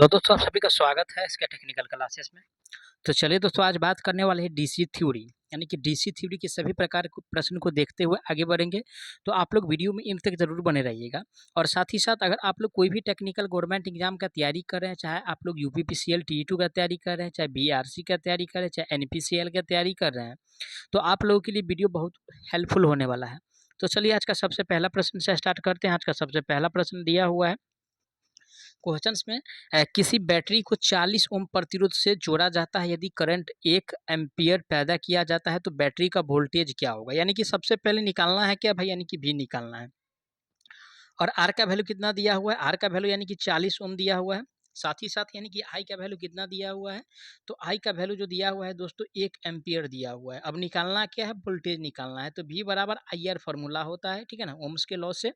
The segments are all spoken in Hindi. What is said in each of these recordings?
तो दोस्तों आप सभी का स्वागत है इसके टेक्निकल क्लासेस में। तो चलिए दोस्तों आज बात करने वाले हैं डीसी थ्योरी, यानी कि डीसी थ्योरी के सभी प्रकार के प्रश्न को देखते हुए आगे बढ़ेंगे। तो आप लोग वीडियो में इन तक जरूर बने रहिएगा। और साथ ही साथ अगर आप लोग कोई भी टेक्निकल गवर्नमेंट एग्जाम का तैयारी कर रहे हैं, चाहे आप लोग यूपीपीसीएल टी2 का तैयारी कर रहे हैं, चाहे बीआरसी का तैयारी कर रहे हैं, चाहे एनपीसीएल का तैयारी कर रहे हैं, तो आप लोगों के लिए वीडियो बहुत हेल्पफुल होने वाला है। तो चलिए आज का सबसे पहला प्रश्न से स्टार्ट करते हैं। आज का सबसे पहला प्रश्न दिया हुआ है क्वेश्चंस में, किसी बैटरी को 40 ओम प्रतिरोध से जोड़ा जाता है, यदि करंट 1 एम्पियर पैदा किया जाता है तो बैटरी का वोल्टेज क्या होगा। यानी कि सबसे पहले निकालना है क्या भाई, यानी कि भी निकालना है। और आर का वैल्यू कितना दिया हुआ है, आर का वैल्यू यानी कि 40 ओम दिया हुआ है। साथ ही साथ यानी कि आई का वैल्यू कितना दिया हुआ है, तो आई का वैल्यू जो दिया हुआ है दोस्तों 1 एम्पियर दिया हुआ है। अब निकालना क्या है, वोल्टेज निकालना है। तो V बराबर आई आर फॉर्मूला होता है, ठीक है ना, ओम्स के लॉ से।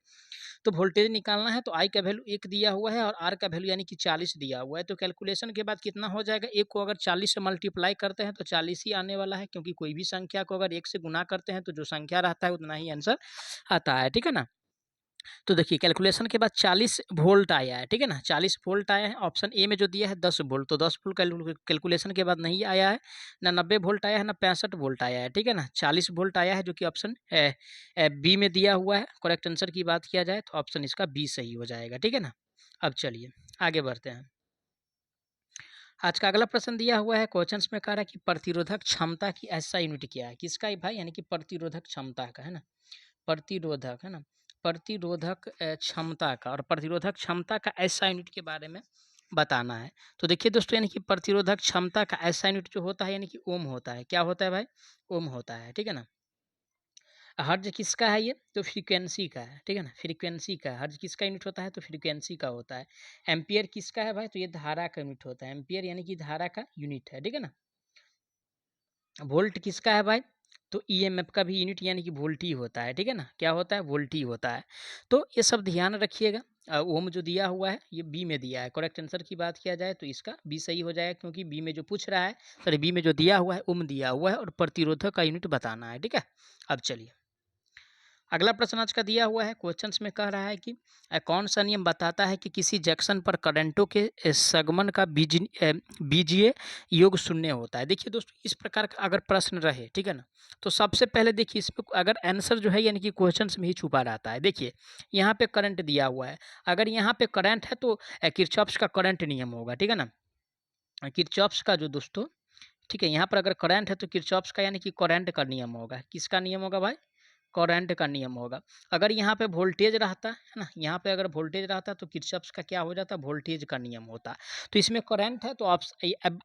तो वोल्टेज निकालना है, तो आई का वैल्यू 1 दिया हुआ है और आर का वैल्यू यानी कि 40 दिया हुआ है। तो कैलकुलेशन के बाद कितना हो जाएगा, 1 को अगर 40 से मल्टीप्लाई करते हैं तो 40 ही आने वाला है, क्योंकि कोई भी संख्या को अगर 1 से गुना करते हैं तो जो संख्या रहता है उतना ही आंसर आता है, ठीक है ना। तो देखिए कैलकुलेशन के बाद 40 वोल्ट आया है, ठीक है ना, 40 वोल्ट आया है। ऑप्शन ए में जो दिया है 10 वोल्ट, तो 10 वोल्ट कैलकुलेशन के बाद नहीं आया है। ना 90 वोल्ट आया है, ना 65 वोल्ट आया है, ठीक है ना, 40 वोल्ट आया है, जो कि ऑप्शन बी में दिया हुआ है। करेक्ट आंसर की बात किया जाए तो ऑप्शन इसका बी सही हो जाएगा, ठीक है ना। अब चलिए आगे बढ़ते हैं। आज का अगला प्रश्न दिया हुआ है क्वेश्चंस में, कह रहा है कि प्रतिरोधक क्षमता की ऐसा यूनिट क्या है, किसका है भाई, यानी कि प्रतिरोधक क्षमता का, है ना, प्रतिरोधक, है ना, प्रतिरोधक क्षमता का। और प्रतिरोधक क्षमता का ऐसा यूनिट के बारे में बताना है। तो देखिए दोस्तों, यानी कि प्रतिरोधक क्षमता का ऐसा यूनिट जो होता है यानी कि ओम होता है। क्या होता है भाई, ओम होता है, ठीक है ना। हर्ज किसका है, ये तो फ्रीक्वेंसी का है, ठीक है ना, फ्रीक्वेंसी का है। हर्ज किसका यूनिट होता है, तो फ्रीक्वेंसी का होता है। एम्पियर किसका है भाई, तो ये धारा का यूनिट होता है। एम्पियर यानी कि धारा का यूनिट है, ठीक है ना। वोल्ट किसका है भाई, तो ईएमएफ का भी यूनिट यानी कि वोल्ट ही होता है, ठीक है ना, क्या होता है, वोल्ट ही होता है। तो ये सब ध्यान रखिएगा। ओम जो दिया हुआ है ये बी में दिया है। करेक्ट आंसर की बात किया जाए तो इसका बी सही हो जाएगा, क्योंकि बी में जो पूछ रहा है, सॉरी बी में जो दिया हुआ है ओम दिया हुआ है और प्रतिरोधक का यूनिट बताना है, ठीक है। अब चलिए अगला प्रश्न आज का दिया हुआ है क्वेश्चंस में, कह रहा है कि कौन सा नियम बताता है कि किसी जंक्शन पर करंटों के संगमन का बीजीय योग शून्य होता है। देखिए दोस्तों, इस प्रकार का अगर प्रश्न रहे, ठीक है ना, तो सबसे पहले देखिए इसमें अगर आंसर जो है यानी कि क्वेश्चंस में ही छुपा रहता है। देखिए यहाँ पे करंट दिया हुआ है, अगर यहाँ पे करंट है तो किरचॉफ्स का करंट नियम होगा, ठीक है ना, किरचॉफ्स का जो दोस्तों, ठीक है, यहाँ पर अगर करंट है तो किरचॉफ्स का यानी कि करंट का नियम होगा। किसका नियम होगा भाई, करंट का नियम होगा। अगर यहाँ पे वोल्टेज रहता है ना, यहाँ पे अगर वोल्टेज रहता तो किरचॉफ्स का क्या हो जाता, वोल्टेज का नियम होता। तो इसमें करंट है तो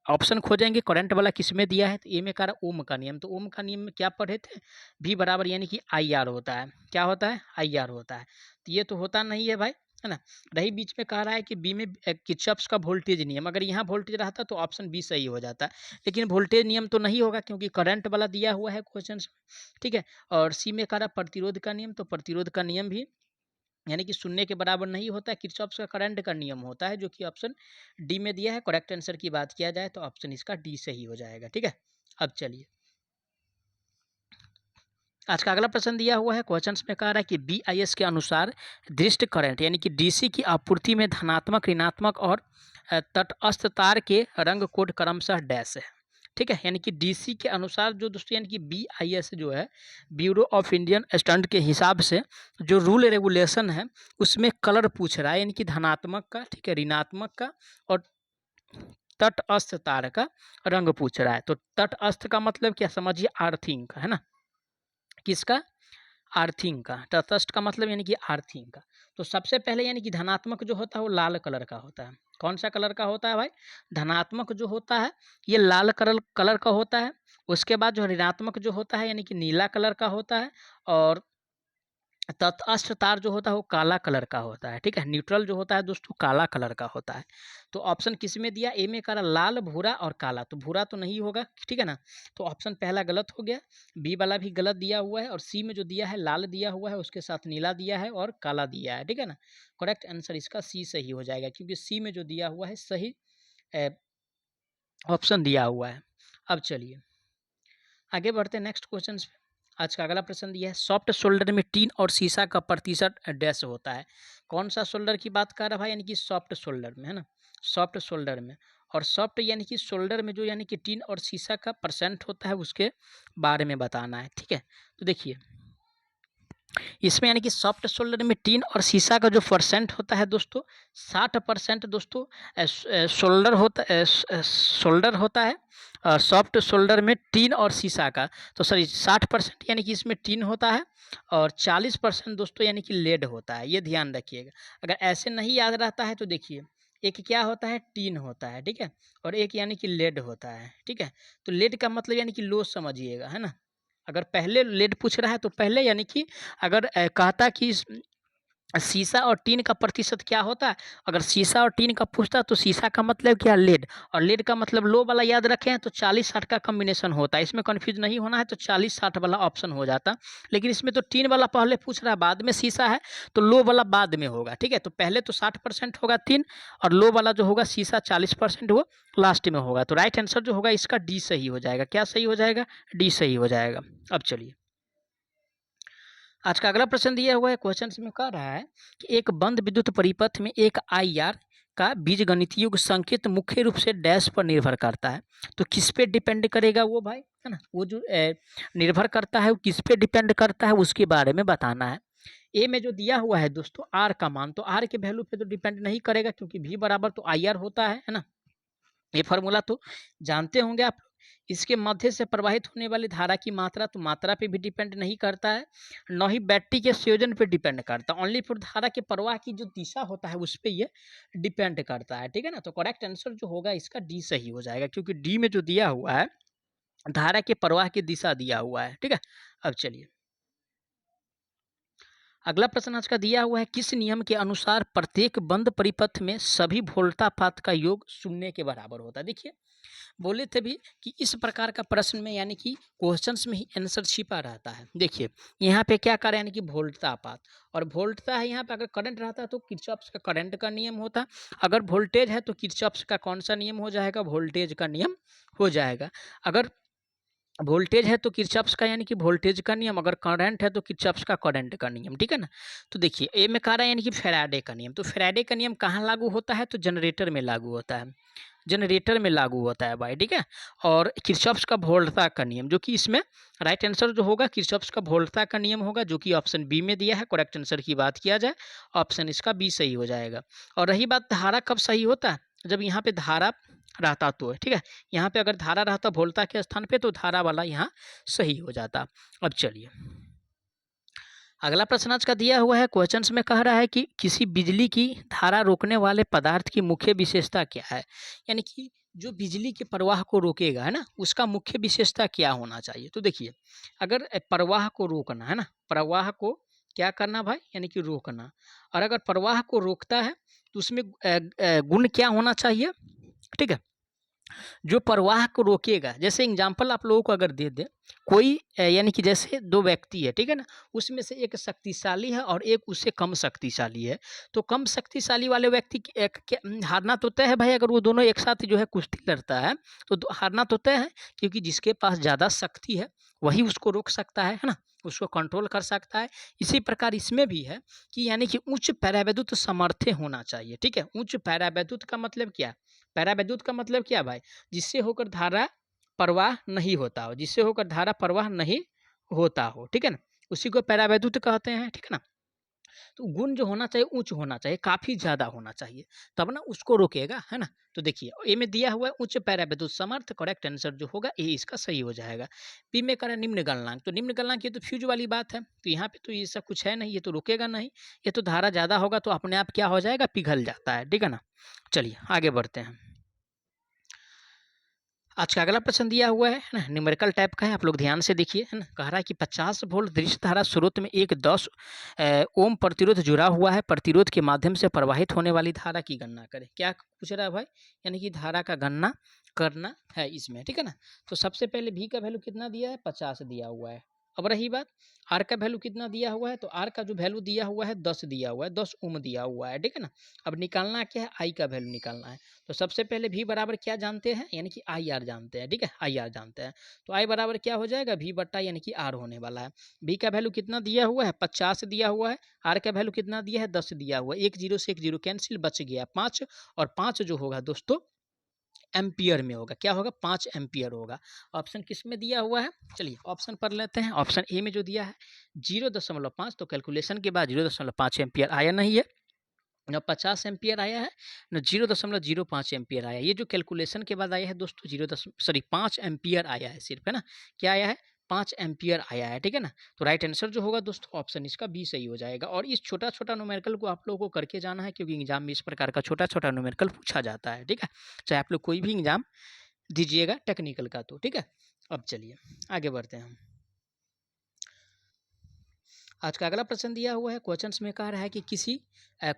ऑप्शन खोजेंगे करंट वाला किसमें दिया है, तो ए में कह रहा ओम का नियम। तो ओम का नियम में क्या पढ़े थे, भी बराबर यानी कि आई आर होता है। क्या होता है, आई आर होता है। तो ये तो होता नहीं है भाई, है ना। रही बीच में कह रहा है कि बी में किरचॉफ्स का वोल्टेज नियम, अगर यहाँ वोल्टेज रहता तो ऑप्शन बी सही हो जाता है। लेकिन वोल्टेज नियम तो नहीं होगा, क्योंकि करंट वाला दिया हुआ है क्वेश्चन, ठीक है। और सी में कह रहा प्रतिरोध का नियम, तो प्रतिरोध का नियम भी यानी कि शून्य के बराबर नहीं होता है, किरचॉफ्स का करंट का नियम होता है, जो कि ऑप्शन डी में दिया है। करेक्ट आंसर की बात किया जाए तो ऑप्शन इसका डी सही हो जाएगा, ठीक है। अब चलिए आज का अगला प्रश्न दिया हुआ है क्वेश्चंस में, कह रहा है कि बीआईएस के अनुसार दृष्ट करंट यानी कि डीसी की आपूर्ति में धनात्मक, ऋणात्मक और तटस्थ तार के रंग कोड क्रमशः डैश है, ठीक है। यानी कि डीसी के अनुसार जो दोस्तों यानी कि बीआईएस जो है, ब्यूरो ऑफ इंडियन स्टैंडर्ड के हिसाब से जो रूल रेगुलेशन है उसमें कलर पूछ रहा है, यानी कि धनात्मक का, ठीक है, ऋणात्मक का और तटस्थ तार का रंग पूछ रहा है। तो तटस्थ का मतलब क्या समझिए, अर्थिंग का, है ना, किसका, अर्थिंग का। तटस्थ का मतलब यानी कि अर्थिंग का। तो सबसे पहले यानी कि धनात्मक जो होता है वो लाल कलर का होता है। कौन सा कलर का होता है भाई, धनात्मक जो होता है ये लाल कलर कलर का होता है। उसके बाद जो ऋणात्मक जो होता है यानी कि नीला कलर का होता है। और तटस्थ तार जो होता है वो काला कलर का होता है, ठीक है। न्यूट्रल जो होता है दोस्तों काला कलर का होता है। तो ऑप्शन किस में दिया, ए में करा लाल, भूरा और काला। तो भूरा तो नहीं होगा, ठीक है ना, तो ऑप्शन पहला गलत हो गया। बी वाला भी गलत दिया हुआ है। और सी में जो दिया है लाल दिया हुआ है, उसके साथ नीला दिया है और काला दिया है, ठीक है ना। करेक्ट आंसर इसका सी सही हो जाएगा, क्योंकि सी में जो दिया हुआ है सही ऑप्शन दिया हुआ है। अब चलिए आगे बढ़ते हैं नेक्स्ट क्वेश्चन पे। आज का अगला प्रश्न दिया है, सॉफ्ट सोल्डर में टीन और शीशा का प्रतिशत डैश होता है। कौन सा सोल्डर की बात कर रहा है भाई, यानी कि सॉफ्ट सोल्डर में, है ना। सॉफ्ट सोल्डर में। और सॉफ्ट यानी कि सोल्डर में जो यानी कि टीन और शीशा का परसेंट होता है उसके बारे में बताना है, ठीक है। तो देखिए इसमें यानी कि सॉफ्ट सोल्डर में टीन और शीशा का जो परसेंट होता है दोस्तों 60% दोस्तों सोल्डर होता है। सॉफ्ट सोल्डर में टीन और शीशा का तो सॉरी 60% यानी कि इसमें टीन होता है और 40% दोस्तों यानी कि लेड होता है, ये ध्यान रखिएगा। अगर ऐसे नहीं याद रहता है तो देखिए एक क्या होता है टीन होता है, ठीक है, और एक यानी कि लेड होता है, ठीक है। तो लेड का मतलब यानी कि लो समझिएगा, है ना। अगर पहले लेड पूछ रहा है तो पहले यानी कि अगर कहता कि शीशा और टीन का प्रतिशत क्या होता है, अगर शीशा और टीन का पूछता तो शीशा का मतलब क्या लेड और लेड का मतलब लो वाला याद रखें तो 40-60 का कॉम्बिनेशन होता है। इसमें कंफ्यूज नहीं होना है तो 40-60 वाला ऑप्शन हो जाता। लेकिन इसमें तो टीन वाला पहले पूछ रहा है बाद में शीशा है तो लो वाला बाद में होगा, ठीक है। तो पहले तो 60% होगा टीन और लो वाला जो होगा शीशा 40% वो लास्ट में होगा। तो राइट आंसर जो होगा इसका डी सही हो जाएगा। क्या सही हो जाएगा? डी सही हो जाएगा। अब चलिए आज का अगला प्रश्न दिया हुआ है, क्वेश्चन में कह रहा है कि एक बंद विद्युत परिपथ में एक आईआर का बीजगणितीय संकेत मुख्य रूप से डैश पर निर्भर करता है। तो किस पे डिपेंड करेगा वो भाई, है ना, वो जो निर्भर करता है वो किस पे डिपेंड करता है उसके बारे में बताना है। ए में जो दिया हुआ है दोस्तों आर का मान, तो आर के वैल्यू पे तो डिपेंड नहीं करेगा क्योंकि वी बराबर तो आई आर होता है ना। ये फार्मूला तो जानते होंगे आप। इसके मध्य से प्रवाहित होने वाली धारा की मात्रा तो मात्रा पे भी डिपेंड नहीं करता है, न ही बैटरी के संयोजन पे डिपेंड करता है, ओनली फॉर धारा के प्रवाह की जो दिशा होता है उस पे ये डिपेंड करता है, ठीक है ना। तो करेक्ट आंसर जो होगा इसका डी सही हो जाएगा क्योंकि डी में जो दिया हुआ है धारा के प्रवाह की दिशा दिया हुआ है, ठीक है। अब चलिए अगला प्रश्न आज का दिया हुआ है, किस नियम के अनुसार प्रत्येक बंद परिपथ में सभी वोल्टापात का योग शून्य के बराबर होता है। देखिए बोले थे भी कि इस प्रकार का प्रश्न में यानी कि क्वेश्चंस में ही आंसर छिपा रहता है। देखिए यहाँ पे क्या करें यानी कि वोल्टापात और वोल्टता है, यहाँ पे अगर करंट रहता है तो किरचॉफ्स का करंट का नियम होता, अगर वोल्टेज है तो किरचॉफ्स का कौन सा नियम हो जाएगा? वोल्टेज का नियम हो जाएगा। अगर वोल्टेज है तो किरचॉफ्स का यानी कि वोल्टेज का नियम, अगर करंट है तो किरचॉफ्स का करंट का नियम, ठीक है ना। तो देखिए ए में कह रहा है यानी कि फैराडे का नियम, तो फैराडे का नियम कहाँ लागू होता है? तो जनरेटर में लागू होता है, जनरेटर में लागू होता है भाई, ठीक है। और किरचॉफ्स का वोल्टता का नियम जो कि इसमें राइट आंसर जो होगा किरचॉफ्स का वोल्टता का नियम होगा जो कि ऑप्शन बी में दिया है। करेक्ट आंसर की बात किया जाए ऑप्शन इसका बी सही हो जाएगा। और रही बात धारा कब सही होता है? जब यहाँ पे धारा रहता तो है, ठीक है। यहाँ पे अगर धारा रहता वोल्टता के स्थान पे तो धारा वाला यहाँ सही हो जाता। अब चलिए अगला प्रश्न आज का दिया हुआ है, क्वेश्चंस में कह रहा है कि किसी बिजली की धारा रोकने वाले पदार्थ की मुख्य विशेषता क्या है, यानी कि जो बिजली के प्रवाह को रोकेगा, है ना, उसका मुख्य विशेषता क्या होना चाहिए। तो देखिए अगर प्रवाह को रोकना है ना, प्रवाह को क्या करना भाई, यानी कि रोकना, और अगर प्रवाह को रोकता है तो उसमें गुण क्या होना चाहिए, ठीक है, जो प्रवाह को रोकेगा। जैसे एग्जाम्पल आप लोगों को अगर दे दे कोई यानी कि जैसे दो व्यक्ति है, ठीक है ना, उसमें से एक शक्तिशाली है और एक उससे कम शक्तिशाली है। तो कम शक्तिशाली वाले व्यक्ति हारना तो तय है भाई, अगर वो दोनों एक साथ जो है कुश्ती लड़ता है तो हारना तो तय है, क्योंकि जिसके पास ज़्यादा शक्ति है वही उसको रोक सकता है ना, उसको कंट्रोल कर सकता है। इसी प्रकार इसमें भी है कि यानी कि उच्च पैरावैद्युत सामर्थ्य होना चाहिए, ठीक है। उच्च पैरावैद्युत का मतलब क्या? पैरावैद्युत का मतलब क्या भाई? जिससे होकर धारा प्रवाह नहीं होता हो, जिससे होकर धारा प्रवाह नहीं होता हो, ठीक है ना, उसी को पैरावैद्युत कहते हैं, ठीक है ना। तो गुण जो होना चाहिए उच्च होना चाहिए, काफी ज्यादा होना चाहिए, तब ना उसको रोकेगा, है ना। तो देखिए ए में दिया हुआ है उच्च पैरावैद्युत सामर्थ्य, करेक्ट आंसर जो होगा ए इसका सही हो जाएगा। बी में करें निम्न गलनांक, तो निम्न गलनांक ये तो फ्यूज वाली बात है, तो यहाँ पे तो ये सब कुछ है नहीं, ये तो रुकेगा नहीं, ये तो धारा ज्यादा होगा तो अपने आप क्या हो जाएगा, पिघल जाता है, ठीक है ना। चलिए आगे बढ़ते हैं। आज का अगला प्रश्न दिया हुआ है ना, न्यूमेरिकल टाइप का है, आप लोग ध्यान से देखिए, है ना। कह रहा है कि 50 वोल्ट दृश्य धारा स्रोत में एक 10 ओम प्रतिरोध जुड़ा हुआ है, प्रतिरोध के माध्यम से प्रवाहित होने वाली धारा की गणना करें। क्या पूछ रहा है भाई? यानी कि धारा का गणना करना है इसमें, ठीक है ना। तो सबसे पहले भी का वैल्यू कितना दिया है? 50 दिया हुआ है। अब रही बात आर का वैल्यू कितना दिया हुआ है, तो आर का जो वैल्यू दिया हुआ है 10 दिया हुआ है, 10 ओम दिया हुआ है, ठीक है ना। अब निकालना क्या है, आई का वैल्यू निकालना है। तो सबसे पहले वी बराबर क्या जानते हैं, यानी कि आई आर जानते हैं, ठीक है, आई आर जानते हैं। तो आई बराबर क्या हो जाएगा, वी बट्टा यानी कि आर होने वाला है। वी का वैल्यू कितना दिया हुआ है, 50 दिया हुआ है। आर का वैल्यू कितना दिया है, 10 दिया हुआ है। एक जीरो से एक जीरो कैंसिल, बच गया 5, और 5 जो होगा दोस्तों एम्पियर में होगा। क्या होगा, 5 एम्पियर होगा। ऑप्शन किस में दिया हुआ है, चलिए ऑप्शन पढ़ लेते हैं। ऑप्शन ए में जो दिया है 0.5, तो कैलकुलेशन के बाद 0.5 एम्पियर आया नहीं है, न 50 एम्पियर आया है, न 0.05 एम्पियर आया। ये जो कैलकुलेशन के बाद आया है दोस्तों 5 एम्पियर आया है सिर्फ, है ना। क्या आया है, 5 एम्पियर आया है, ठीक है ना। तो राइट आंसर जो होगा दोस्तों ऑप्शन इसका बी सही हो जाएगा। और इस छोटा छोटा न्यूमेरिकल को आप लोगों को करके जाना है, क्योंकि एग्जाम में इस प्रकार का छोटा छोटा न्यूमेरिकल पूछा जाता है, ठीक है। चाहे आप लोग कोई भी एग्जाम दीजिएगा टेक्निकल का, तो ठीक है। अब चलिए आगे बढ़ते हैं हम। आज का अगला प्रश्न दिया हुआ है, क्वेश्चंस में कह रहा है कि किसी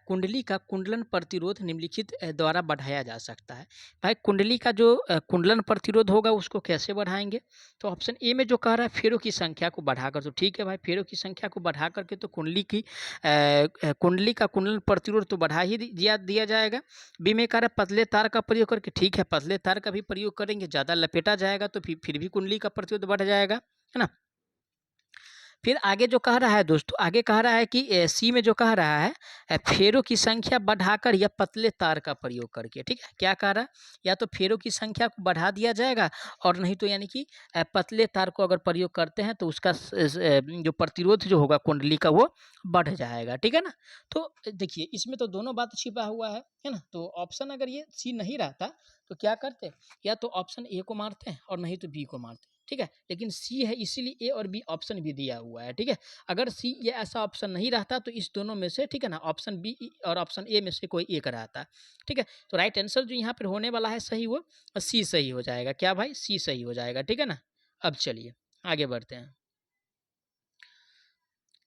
कुंडली का कुंडलन प्रतिरोध निम्नलिखित द्वारा बढ़ाया जा सकता है। भाई कुंडली का जो कुंडलन प्रतिरोध होगा उसको कैसे बढ़ाएंगे, तो ऑप्शन ए में जो कह रहा है फेरों की संख्या को बढ़ाकर, तो ठीक है भाई, फेरों की संख्या को बढ़ा करके तो कुंडली का कुंडलन प्रतिरोध तो बढ़ा ही दिया जाएगा। बी में कह रहा है पतले तार का प्रयोग करके, ठीक है, पतले तार का भी प्रयोग करेंगे, ज़्यादा लपेटा जाएगा तो फिर भी कुंडली का प्रतिरोध बढ़ जाएगा, है ना। फिर आगे जो कह रहा है दोस्तों, आगे कह रहा है कि सी में जो कह रहा है फेरों की संख्या बढ़ाकर या पतले तार का प्रयोग करके, ठीक है। क्या कह रहा है, या तो फेरों की संख्या को बढ़ा दिया जाएगा, और नहीं तो यानी कि पतले तार को अगर प्रयोग करते हैं तो उसका जो प्रतिरोध जो होगा कुंडली का वो बढ़ जाएगा, ठीक है ना। तो देखिए इसमें तो दोनों बात छिपा हुआ है ना। तो ऑप्शन अगर ये सी नहीं रहता तो क्या करते, या तो ऑप्शन ए को मारते हैं और नहीं तो बी को मारते हैं, ठीक है। लेकिन सी है इसीलिए ए और बी ऑप्शन भी दिया हुआ है, ठीक है। अगर सी ये ऐसा ऑप्शन नहीं रहता तो इस दोनों में से, ठीक है ना, ऑप्शन बी और ऑप्शन ए में से कोई एक रहता, ठीक है। तो राइट आंसर जो यहाँ पर होने वाला है सही, वो सी सही हो जाएगा। क्या भाई, सी सही हो जाएगा, ठीक है ना। अब चलिए आगे बढ़ते हैं।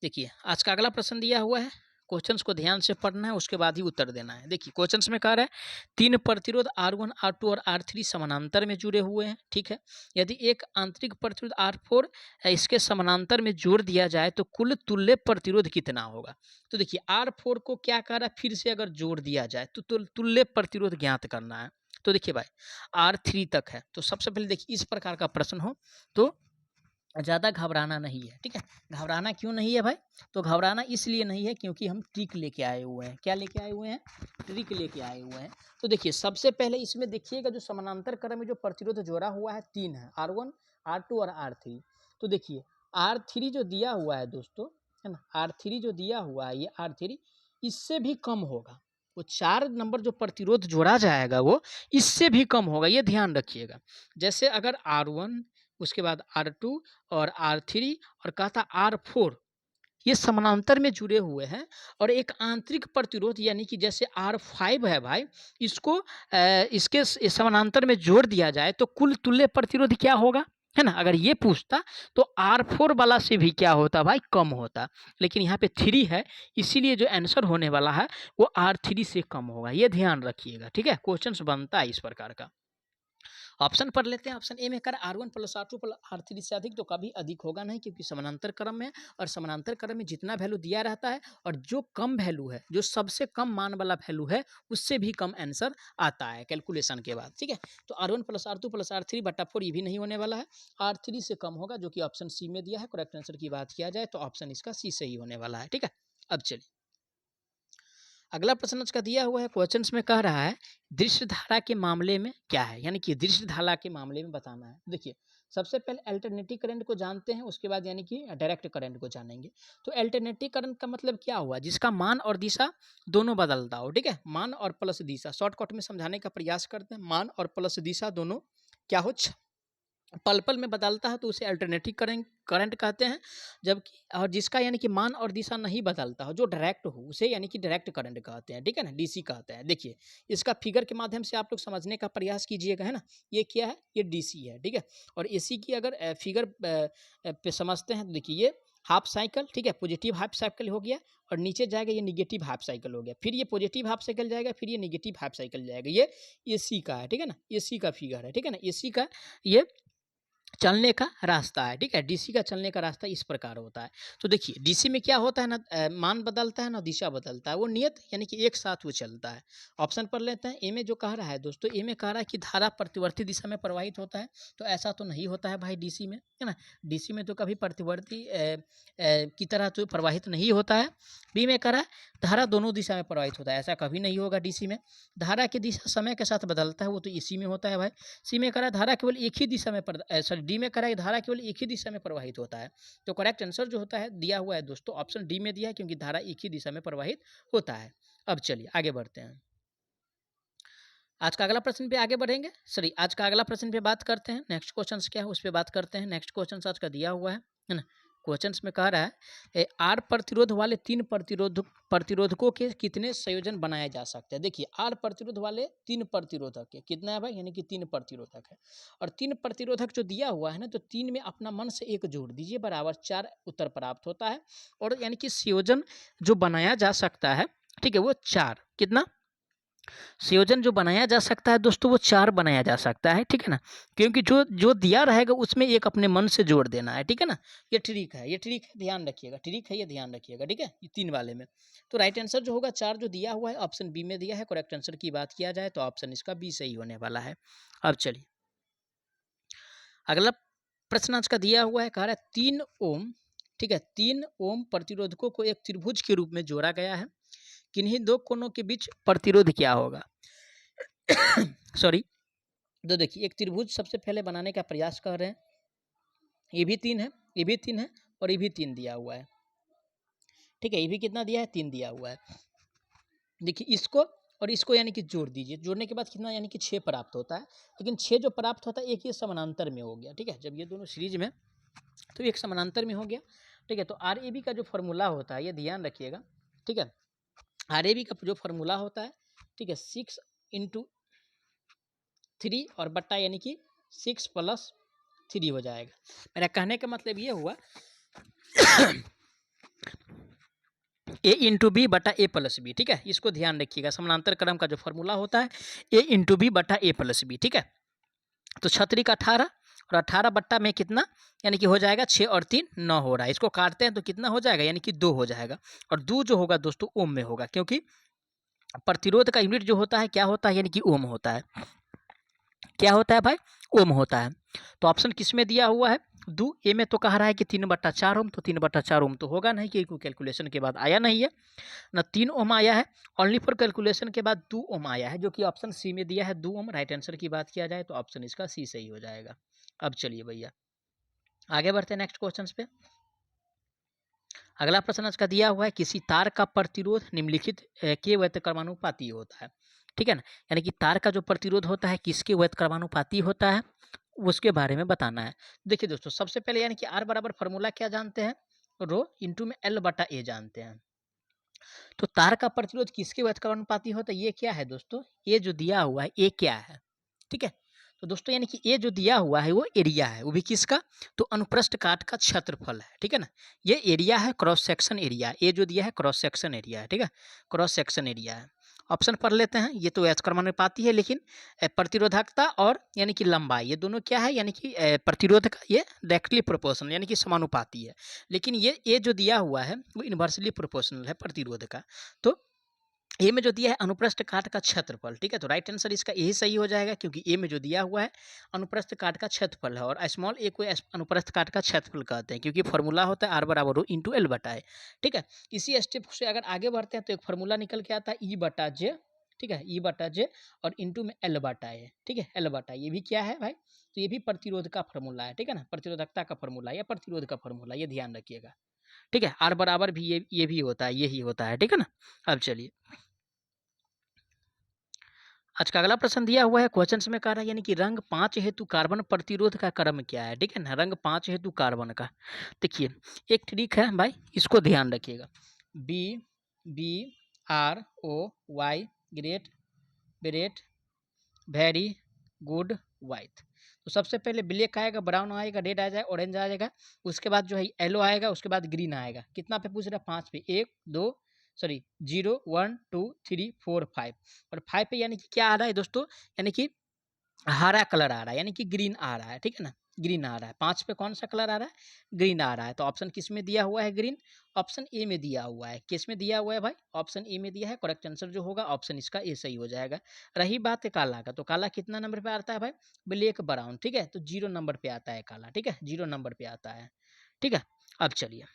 देखिए आज का अगला प्रश्न दिया हुआ है, क्वेश्चंस को ध्यान से पढ़ना है, उसके बाद ही उत्तर देना है। देखिए क्वेश्चंस में कह रहा है 3 प्रतिरोध R1, R2 और R3 समानांतर में जुड़े हुए हैं, ठीक है। यदि एक आंतरिक प्रतिरोध R4 इसके समानांतर में जोड़ दिया जाए तो कुल तुल्य प्रतिरोध कितना होगा। तो देखिए R4 को क्या कह रहा है, फिर से अगर जोड़ दिया जाए तो तुल्य प्रतिरोध ज्ञात करना है। तो देखिए भाई R3 तक है, तो सबसे पहले देखिए इस प्रकार का प्रश्न हो तो ज़्यादा घबराना नहीं है, ठीक है। घबराना क्यों नहीं है भाई, तो घबराना इसलिए नहीं है क्योंकि हम ट्रिक लेके आए हुए हैं। क्या लेके आए हुए हैं, ट्रिक लेके आए हुए हैं। तो देखिए सबसे पहले इसमें देखिएगा जो समानांतर क्रम में जो प्रतिरोध जोड़ा हुआ है 3 है, R1, R2 और R3। तो देखिए R3 जो दिया हुआ है दोस्तों, है ना, R3 जो दिया हुआ है ये R3 इससे भी कम होगा। वो 4 नंबर जो प्रतिरोध जोड़ा जाएगा वो इससे भी कम होगा, ये ध्यान रखिएगा। जैसे अगर R1 उसके बाद R2 और R3 और कहता R4 ये समानांतर में जुड़े हुए हैं, और एक आंतरिक प्रतिरोध यानी कि जैसे R5 है भाई, इसको इसके समानांतर में जोड़ दिया जाए तो कुल तुल्य प्रतिरोध क्या होगा, है ना। अगर ये पूछता तो R4 वाला से भी क्या होता भाई, कम होता। लेकिन यहाँ पे 3 है इसीलिए जो आंसर होने वाला है वो R3 से कम होगा, ये ध्यान रखिएगा, ठीक है। क्वेश्चन बनता है इस प्रकार का। ऑप्शन पढ़ लेते हैं। ऑप्शन ए में कर R1 plus R2 plus R3 से अधिक, तो कभी अधिक होगा नहीं क्योंकि समानांतर क्रम में, और समानांतर क्रम में जितना वैल्यू दिया रहता है और जो कम वैल्यू है, जो सबसे कम मान वाला वैल्यू है उससे भी कम आंसर आता है कैलकुलेशन के बाद, ठीक है। तो R1 plus R2 plus R3 बटा 4 ये भी नहीं होने वाला है, R3 से कम होगा जो कि ऑप्शन सी में दिया है। करेक्ट आंसर की बात किया जाए तो ऑप्शन इसका सी सही होने वाला है, ठीक है। अब चलिए अगला प्रश्न इसका दिया हुआ है, क्वेश्चंस में कह रहा है दृश्य धारा के मामले में क्या है, यानी कि दृश्य धारा के मामले में बताना है। देखिए सबसे पहले अल्टरनेटिव करंट को जानते हैं, उसके बाद यानी कि डायरेक्ट करंट को जानेंगे। तो अल्टरनेटिव करंट का मतलब क्या हुआ, जिसका मान और दिशा दोनों बदलता हो, ठीक है। मान और प्लस दिशा, शॉर्टकट में समझाने का प्रयास करते हैं। मान और प्लस दिशा दोनों क्या हो, पल पल में बदलता है तो उसे अल्टरनेटिव करंट कहते हैं। जबकि और जिसका यानी कि मान और दिशा नहीं बदलता हो, जो डायरेक्ट हो, उसे यानी कि डायरेक्ट करंट कहते हैं, ठीक है ना, डीसी कहते हैं। देखिए इसका फिगर के माध्यम से आप लोग समझने का प्रयास कीजिएगा, है ना। ये क्या है, ये डीसी है, ठीक है। और एसी की अगर फिगर पे समझते हैं तो देखिए ये हाफ साइकिल, ठीक है, पॉजिटिव हाफ साइकिल हो गया, और नीचे जाएगा ये निगेटिव हाफ साइकिल हो गया, फिर ये पॉजिटिव हाफ साइकिल जाएगा, फिर ये निगेटिव हाफ साइकिल जाएगा। ये एसी का है, ठीक है ना, एसी का फिगर है, ठीक है ना। एसी का ये चलने का रास्ता है, ठीक है। डीसी का चलने का रास्ता इस प्रकार होता है। तो देखिए डीसी में क्या होता है ना, मान बदलता है ना दिशा बदलता है, वो नियत यानी कि एक साथ वो चलता है। ऑप्शन पढ़ लेते हैं। ए में जो कह रहा है दोस्तों, ए में कह रहा है कि धारा प्रतिवर्ती दिशा में प्रवाहित होता है, तो ऐसा तो नहीं होता है भाई डीसी में, है ना। डीसी में तो कभी प्रतिवर्ती की तरह तो प्रवाहित नहीं होता है। बी में कह रहा है धारा दोनों दिशा में प्रवाहित होता है, ऐसा कभी नहीं होगा डीसी में। धारा की दिशा समय के साथ बदलता है, वो तो इसी में होता है भाई। सी में करा धारा केवल एक ही दिशा में सॉरी डी में करा धारा केवल एक ही दिशा में प्रवाहित होता है। तो करेक्ट आंसर जो होता है दिया हुआ है दोस्तों ऑप्शन डी में दिया है, क्योंकि धारा एक ही दिशा में प्रवाहित होता है। अब चलिए आगे बढ़ते हैं। आज का अगला प्रश्न पे आगे बढ़ेंगे। सॉरी आज का अगला प्रश्न पे बात करते हैं। नेक्स्ट क्वेश्चन क्या है उस पर बात करते हैं। नेक्स्ट क्वेश्चन आज का दिया हुआ है ना। क्वेश्चंस में कह रहा है आर प्रतिरोध वाले तीन प्रतिरोधकों के कितने संयोजन बनाए जा सकते हैं। देखिए आर प्रतिरोध वाले तीन प्रतिरोधक है, कितना है भाई, यानी कि तीन प्रतिरोधक है। और तीन प्रतिरोधक जो दिया हुआ है ना, तो तीन में अपना मन से एक जोड़ दीजिए, बराबर 4 उत्तर प्राप्त होता है। और यानी कि संयोजन जो बनाया जा सकता है, ठीक है, वो 4 कितना संयोजन जो बनाया जा सकता है दोस्तों, वो 4 बनाया जा सकता है, ठीक है ना। क्योंकि जो जो दिया रहेगा उसमें एक अपने मन से जोड़ देना है, ठीक है ना। ये ट्रिक है, ये ट्रिक है, ध्यान रखिएगा, ट्रिक है ये, ध्यान रखिएगा, ठीक है। ये 3 वाले में तो राइट आंसर जो होगा 4 जो दिया हुआ है ऑप्शन बी में दिया है। करेक्ट आंसर की बात किया जाए तो ऑप्शन इसका बी सही होने वाला है। अब चलिए अगला प्रश्न आज का दिया हुआ है, कह रहा है 3 ओम, ठीक है, 3 ओम प्रतिरोधकों को एक त्रिभुज के रूप में जोड़ा गया है, किन्हीं दो कोनों के बीच प्रतिरोध क्या होगा। सॉरी, तो देखिए एक त्रिभुज सबसे पहले बनाने का प्रयास कर रहे हैं। ये भी 3 है, ये भी 3 है और ये भी 3 दिया हुआ है, ठीक है। ये भी कितना दिया है, 3 दिया हुआ है। देखिए इसको और इसको यानी कि जोड़ दीजिए, जोड़ने के बाद कितना यानी कि 6 प्राप्त होता है। लेकिन 6 जो प्राप्त होता है एक ये समानांतर में हो गया, ठीक है। जब ये दोनों सीरीज में तो एक समानांतर में हो गया, ठीक है। तो आर ए बी का जो फॉर्मूला होता है ये ध्यान रखिएगा, ठीक है। आर ए बी का जो फॉर्मूला होता है, ठीक है, 6 × 3 और बट्टा यानी कि 6 + 3 हो जाएगा। मेरा कहने का मतलब ये हुआ a × b बटा a + b, ठीक है। इसको ध्यान रखिएगा, समानांतर क्रम का जो फॉर्मूला होता है a × b बटा a + b, ठीक है। तो 6 का 18 और 18 बट्टा में कितना यानी कि हो जाएगा 6 और 3 9 हो रहा है। इसको काटते हैं तो कितना हो जाएगा यानी कि 2 हो जाएगा। और 2 जो होगा दोस्तों ओम में होगा, क्योंकि प्रतिरोध का यूनिट जो होता है क्या होता है यानी कि ओम होता है। क्या होता है भाई, ओम होता है। तो ऑप्शन किस में दिया हुआ है, 2 ए में तो कह रहा है कि 3/4 ओम, तो 3/4 ओम तो होगा नहीं, क्योंकि कैलकुलेशन के बाद आया नहीं है ना। 3 ओम आया है, ओनली फॉर कैलकुलेशन के बाद 2 ओम आया है, जो कि ऑप्शन सी में दिया है 2 ओम। राइट आंसर की बात किया जाए तो ऑप्शन इसका सी सही हो जाएगा। अब चलिए भैया आगे बढ़ते हैं नेक्स्ट क्वेश्चन पे। अगला प्रश्न आज का दिया हुआ है, किसी तार का प्रतिरोध निम्नलिखित के व्यतिक्रमानुपाती होता है, ठीक है ना। यानी कि तार का जो प्रतिरोध होता है किसके व्यतिक्रमानुपाती होता है, उसके बारे में बताना है। देखिए दोस्तों सबसे पहले यानी कि आर बराबर फॉर्मूला क्या जानते हैं, रो इंटू में एल बटा ए जानते हैं। तो तार का प्रतिरोध किसके व्यतिक्रमानुपाती होता है, ये क्या है दोस्तों, ये जो दिया हुआ है ये क्या है, ठीक है। तो दोस्तों यानी कि ये जो दिया हुआ है वो एरिया है, वो भी किसका, तो अनुप्रस्थ काट का क्षेत्रफल है, ठीक है ना। ये एरिया है, क्रॉस सेक्शन एरिया, ये जो दिया है क्रॉस सेक्शन एरिया है, ठीक है, क्रॉस सेक्शन एरिया है। ऑप्शन पढ़ लेते हैं। ये तो व्यतिक्रमानुपाती है, लेकिन प्रतिरोधकता और यानी कि लंबाई ये दोनों क्या है, यानी कि प्रतिरोध का ये डायरेक्टली प्रोपोर्शनल यानी कि समानुपाती है। लेकिन ये जो दिया हुआ है वो इन्वर्सली प्रोपोर्शनल है प्रतिरोध का। तो ए में जो दिया है अनुप्रस्थ काट का क्षेत्रफल, ठीक है। तो राइट आंसर इसका यही सही हो जाएगा, क्योंकि ए में जो दिया हुआ है अनुप्रस्थ काट का क्षेत्रफल है, और स्मॉल ए को अनुप्रस्थ काट का क्षेत्रफल कहते हैं, क्योंकि फॉर्मूला होता है आर बराबर रो इंटू एल बटा ए, ठीक है। इसी स्टेप से अगर आगे बढ़ते हैं तो एक फॉर्मूला निकल के आता है ई बटा जे, ठीक है, ई बटा जे और इंटू में एल बटा ए, ठीक है, एल बटा ये भी क्या है भाई, तो ये भी प्रतिरोध का फॉर्मूला है, ठीक है ना, प्रतिरोधकता का फॉर्मूला या प्रतिरोध का फॉर्मूला, ये ध्यान रखिएगा, ठीक है। आर बराबर भी ये भी होता है, यही होता है, ठीक है ना। अब चलिए आज का अगला प्रश्न दिया हुआ है, क्वेश्चन में कह रहा है यानी कि रंग 5 हेतु कार्बन प्रतिरोध का क्रम क्या है, ठीक है ना। रंग 5 हेतु कार्बन का देखिए एक ट्रिक है भाई, इसको ध्यान रखिएगा। B B R O Y great great very good white. तो सबसे पहले ब्लैक आएगा, ब्राउन आएगा, रेड आ जाएगा, ऑरेंज आ जाएगा, उसके बाद जो है येलो आएगा, उसके बाद ग्रीन आएगा। कितना पे पूछ रहा है, 5 पे, 1 2 सॉरी 0 1 2 3 4 5 और 5 पे यानी कि क्या आ रहा है दोस्तों, यानी कि हरा कलर आ रहा है, यानी कि ग्रीन आ रहा है, ठीक है ना, ग्रीन आ रहा है। 5 पे कौन सा कलर आ रहा है? ग्रीन आ रहा है। तो ऑप्शन किस में दिया हुआ है? ग्रीन। ऑप्शन ए में दिया हुआ है। किस में दिया हुआ है भाई? ऑप्शन ए में दिया है। करेक्ट आंसर जो होगा ऑप्शन इसका ए सही हो जाएगा। रही बात है काला का, तो काला कितना नंबर पे आता है भाई? ब्लैक ब्राउन, ठीक है, तो 0 नंबर पे आता है काला, ठीक है, 0 नंबर पे आता है, ठीक है। अब चलिए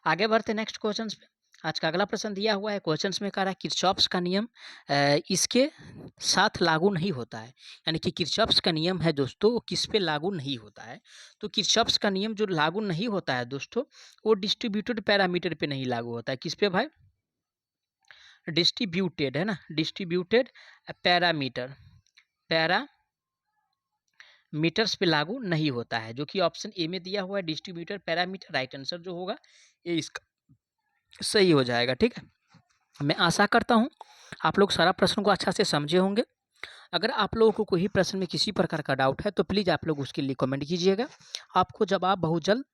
आगे बढ़ते नेक्स्ट क्वेश्चन पे। आज का अगला प्रश्न दिया हुआ है, क्वेश्चंस में कह रहा है किरचॉफ्स का नियम इसके साथ लागू नहीं होता है, यानी कि किरचॉफ्स का नियम है दोस्तों वो किस पे लागू नहीं होता है? तो किरचॉफ्स का नियम जो लागू नहीं होता है दोस्तों, वो डिस्ट्रीब्यूटेड पैरामीटर पे नहीं लागू होता है। किस पे भाई? डिस्ट्रीब्यूटेड, है ना, डिस्ट्रीब्यूटेड पैरामीटर, पैरामीटर्स पे लागू नहीं होता है, जो कि ऑप्शन ए में दिया हुआ है डिस्ट्रीब्यूटेड पैरामीटर। राइट आंसर जो होगा ये इसका सही हो जाएगा, ठीक है। मैं आशा करता हूँ आप लोग सारा प्रश्न को अच्छा से समझे होंगे। अगर आप लोगों को कोई प्रश्न में किसी प्रकार का डाउट है तो प्लीज़ आप लोग उसके लिए कमेंट कीजिएगा, आपको जवाब बहुत जल्द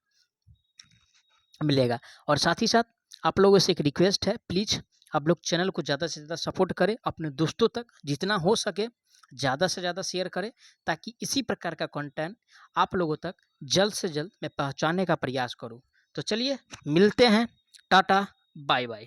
मिलेगा। और साथ ही साथ आप लोगों से एक रिक्वेस्ट है, प्लीज़ आप लोग चैनल को ज़्यादा से ज़्यादा सपोर्ट करें, अपने दोस्तों तक जितना हो सके ज़्यादा से ज़्यादा शेयर करें, ताकि इसी प्रकार का कंटेंट आप लोगों तक जल्द से जल्द मैं पहुँचाने का प्रयास करूँ। तो चलिए मिलते हैं, टाटा बाय बाय।